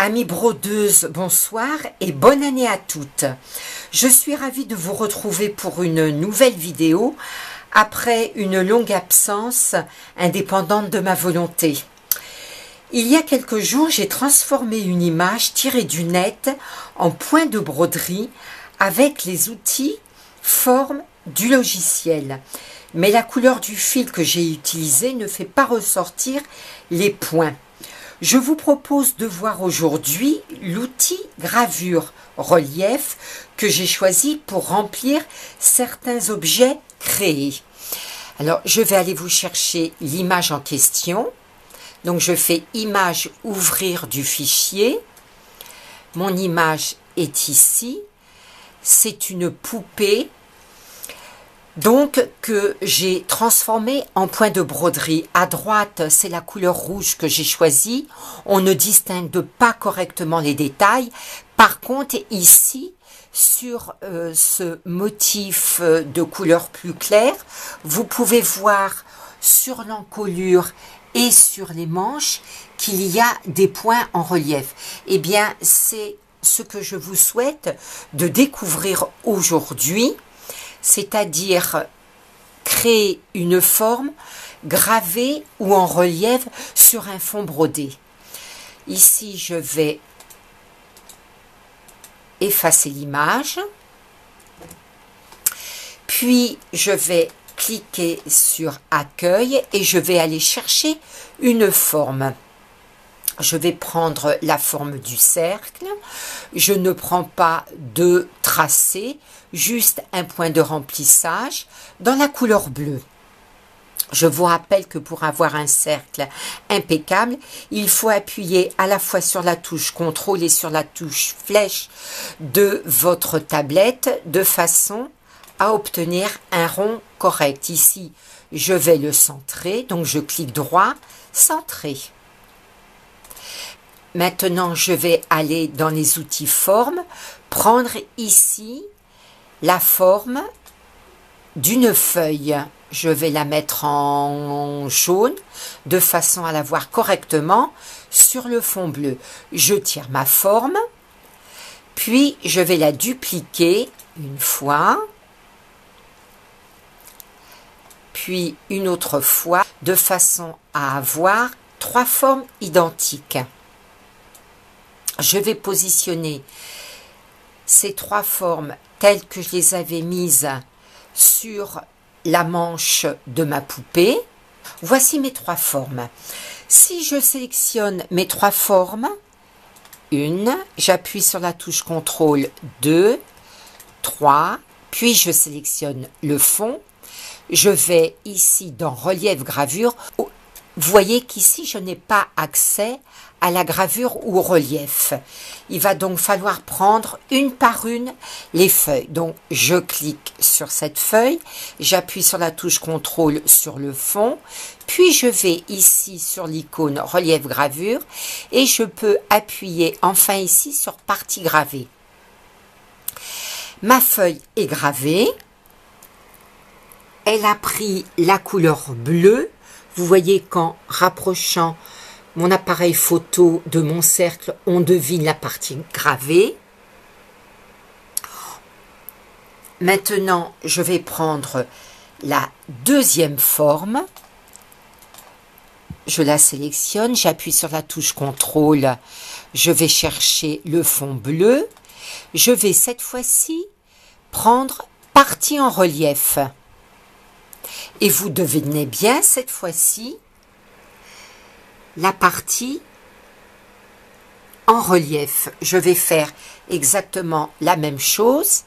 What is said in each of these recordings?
Amis brodeuses, bonsoir et bonne année à toutes. Je suis ravie de vous retrouver pour une nouvelle vidéo après une longue absence indépendante de ma volonté. Il y a quelques jours, j'ai transformé une image tirée du net en point de broderie avec les outils formes du logiciel. Mais la couleur du fil que j'ai utilisé ne fait pas ressortir les points. Je vous propose de voir aujourd'hui l'outil gravure relief que j'ai choisi pour remplir certains objets créés. Alors, je vais aller vous chercher l'image en question. Donc, je fais image ouvrir du fichier. Mon image est ici. C'est une poupée. Donc, que j'ai transformé en point de broderie. À droite, c'est la couleur rouge que j'ai choisie. On ne distingue pas correctement les détails. Par contre, ici, sur ce motif de couleur plus claire, vous pouvez voir sur l'encolure et sur les manches qu'il y a des points en relief. Eh bien, c'est ce que je vous souhaite de découvrir aujourd'hui. C'est-à-dire créer une forme gravée ou en relief sur un fond brodé. Ici, je vais effacer l'image, puis je vais cliquer sur accueil et je vais aller chercher une forme. Je vais prendre la forme du cercle. Je ne prends pas de tracé, juste un point de remplissage dans la couleur bleue. Je vous rappelle que pour avoir un cercle impeccable, il faut appuyer à la fois sur la touche CTRL et sur la touche flèche de votre tablette de façon à obtenir un rond correct. Ici, je vais le centrer, donc je clique droit, centrer. Maintenant, je vais aller dans les outils formes, prendre ici la forme d'une feuille. Je vais la mettre en jaune de façon à la voir correctement sur le fond bleu. Je tire ma forme, puis je vais la dupliquer une fois, puis une autre fois, de façon à avoir trois formes identiques. Je vais positionner ces trois formes telles que je les avais mises sur la manche de ma poupée. Voici mes trois formes. Si je sélectionne mes trois formes, j'appuie sur la touche CTRL, 2, 3, puis je sélectionne le fond. Je vais ici dans relief gravure. Vous voyez qu'ici, je n'ai pas accès à la gravure ou au relief. Il va donc falloir prendre une par une les feuilles. Donc, je clique sur cette feuille, j'appuie sur la touche CTRL sur le fond, puis je vais ici sur l'icône relief gravure et je peux appuyer enfin ici sur partie gravée. Ma feuille est gravée. Elle a pris la couleur bleue. Vous voyez qu'en rapprochant mon appareil photo de mon cercle, on devine la partie gravée. Maintenant, je vais prendre la deuxième forme. Je la sélectionne, j'appuie sur la touche CTRL. Je vais chercher le fond bleu. Je vais cette fois-ci prendre partie en relief. Et vous devinez bien cette fois-ci la partie en relief. Je vais faire exactement la même chose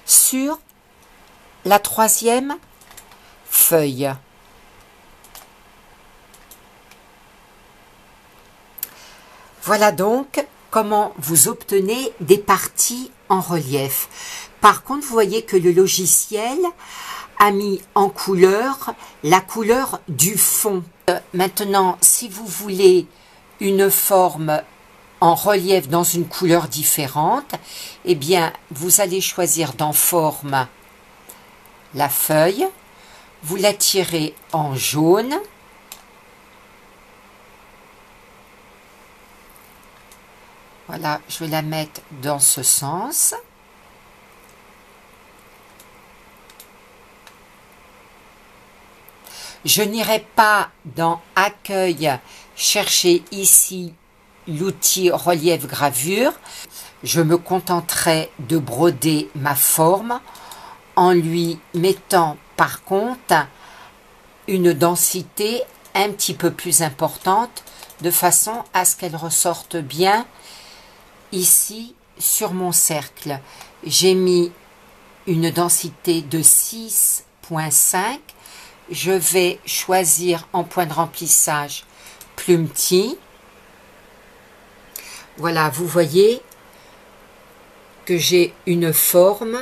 sur la troisième feuille. Voilà donc comment vous obtenez des parties en relief. Par contre, vous voyez que le logiciel a mis en couleur la couleur du fond. Maintenant, si vous voulez une forme en relief dans une couleur différente, eh bien, vous allez choisir dans forme la feuille, vous la tirez en jaune, Voilà, je vais la mettre dans ce sens. Je n'irai pas dans Accueil chercher ici l'outil relief gravure. Je me contenterai de broder ma forme en lui mettant par contre une densité un petit peu plus importante de façon à ce qu'elle ressorte bien ici sur mon cercle. J'ai mis une densité de 6,5. Je vais choisir en point de remplissage plume tea. Voilà, vous voyez que j'ai une forme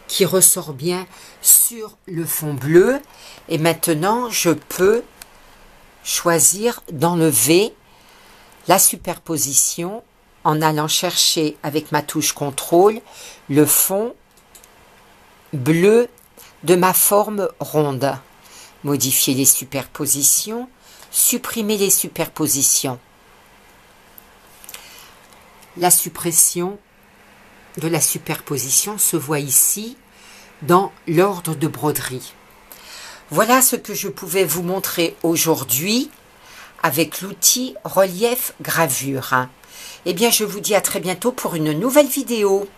qui ressort bien sur le fond bleu. Et maintenant, je peux choisir d'enlever la superposition en allant chercher avec ma touche contrôle le fond bleu de ma forme ronde. Modifier les superpositions, supprimer les superpositions. La suppression de la superposition se voit ici dans l'ordre de broderie. Voilà ce que je pouvais vous montrer aujourd'hui avec l'outil relief gravure. Eh bien, je vous dis à très bientôt pour une nouvelle vidéo.